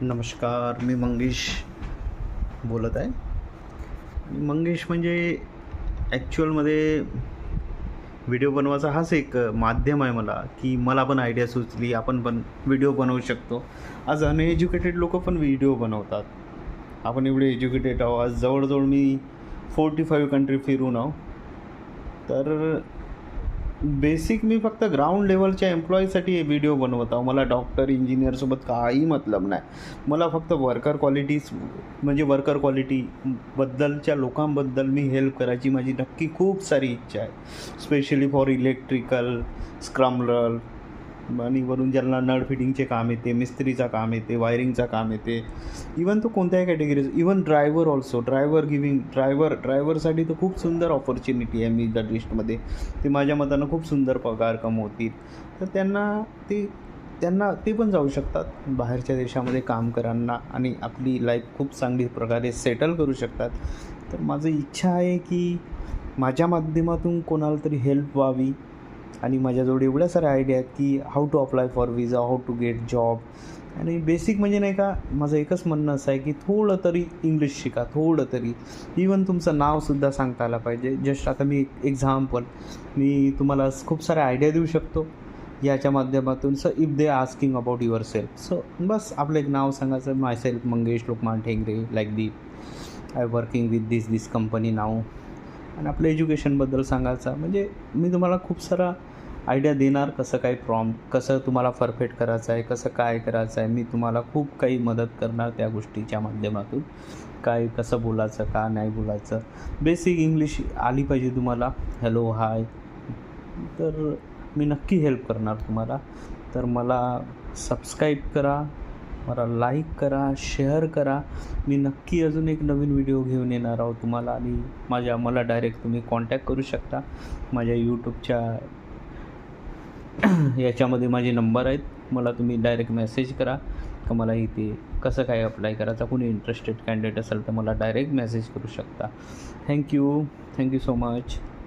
नमस्कार, मी मंगेश बोलत आहे. मंगेश म्हणजे ॲक्च्युअलमध्ये व्हिडिओ बनवायचा हाच एक माध्यम आहे मला, की मला पण आयडिया सुचली, आपण पण व्हिडिओ बनवू शकतो. आज अनएज्युकेटेड लोकं पण व्हिडिओ बनवतात. आपण एवढे एज्युकेटेड आहोत. आज जवळजवळ मी 45 कंट्री फिरून आहो. तर बेसिक मी फक्त ग्राउंड लेवलच्या एम्प्लॉईसाठी हे व्हिडिओ बनवत आहो. मला डॉक्टर, इंजिनिअरसोबत काही मतलब नाही. मला फक्त वर्कर क्वालिटी बद्दलच्या लोकांबद्दल मी हेल्प करायची माझी नक्की खूप सारी इच्छा आहे. स्पेशली फॉर इलेक्ट्रिकल, स्क्रम्बलर आणि वरून ज्यांना नळ फिटिंगचे काम येते, मिस्त्रीचं काम येते, वायरिंगचं काम येते, इवन तो कोणत्याही कॅटेगरीज, इवन ड्रायव्हर ऑल्सो, ड्रायव्हरसाठी तर खूप सुंदर ऑपॉर्च्युनिटी आहे मिडल ईस्टमध्ये. ते माझ्या मतानं खूप सुंदर पगार कमवतील. तर त्यांना ते पण जाऊ शकतात बाहेरच्या देशामध्ये काम करायला आणि आपली लाईफ खूप चांगली प्रकारे सेटल करू शकतात. तर माझी इच्छा आहे की माझ्या माध्यमातून कोणाला तरी हेल्प व्हावी. आणि माझ्याजवळ एवढ्या साऱ्या आयडिया आहेत की how to apply for visa, how to get job. आणि बेसिक म्हणजे नाही का, माझं एकच म्हणणं असं आहे की थोडं तरी इंग्लिश शिका, थोडं तरी. इवन तुमचं नावसुद्धा सांगता आलं पाहिजे. जस्ट आता मी मी तुम्हाला खूप साऱ्या आयडिया देऊ शकतो याच्या माध्यमातून. So if they asking about yourself, so बस आपलं एक नाव सांगायचं, myself Mangesh Lokman Thengre, like I working with this company नाव. आणि आपलं एज्युकेशनबद्दल सांगायचं. म्हणजे मी तुम्हाला खूप सारा आयडिया देणार, कसं तुम्हाला परफेक्ट करायचं आहे, कसं काय करायचं आहे. मी तुम्हाला खूप काही मदत करणार त्या गोष्टीच्या माध्यमातून. कसं बोलायचं, का नाही बोलायचं, बेसिक इंग्लिश आली पाहिजे तुम्हाला. हॅलो, हाय. तर मी नक्की हेल्प करणार तुम्हाला. तर मला सबस्क्राईब करा, मला लाईक करा, शेअर करा. मी नक्की अजून एक नवीन व्हिडिओ घेऊन येणार आहोत तुम्हाला. आणि मला डायरेक्ट तुम्ही कॉन्टॅक्ट करू शकता. माझ्या यूट्यूबच्या याच्यामध्ये माझे नंबर आहेत. मला तुम्ही डायरेक्ट मेसेज करा का मला इथे कसं काय अप्लाय करायचं. कोणी इंटरेस्टेड कॅन्डिडेट असेल तर मला डायरेक्ट मेसेज करू शकता. Thank you so much.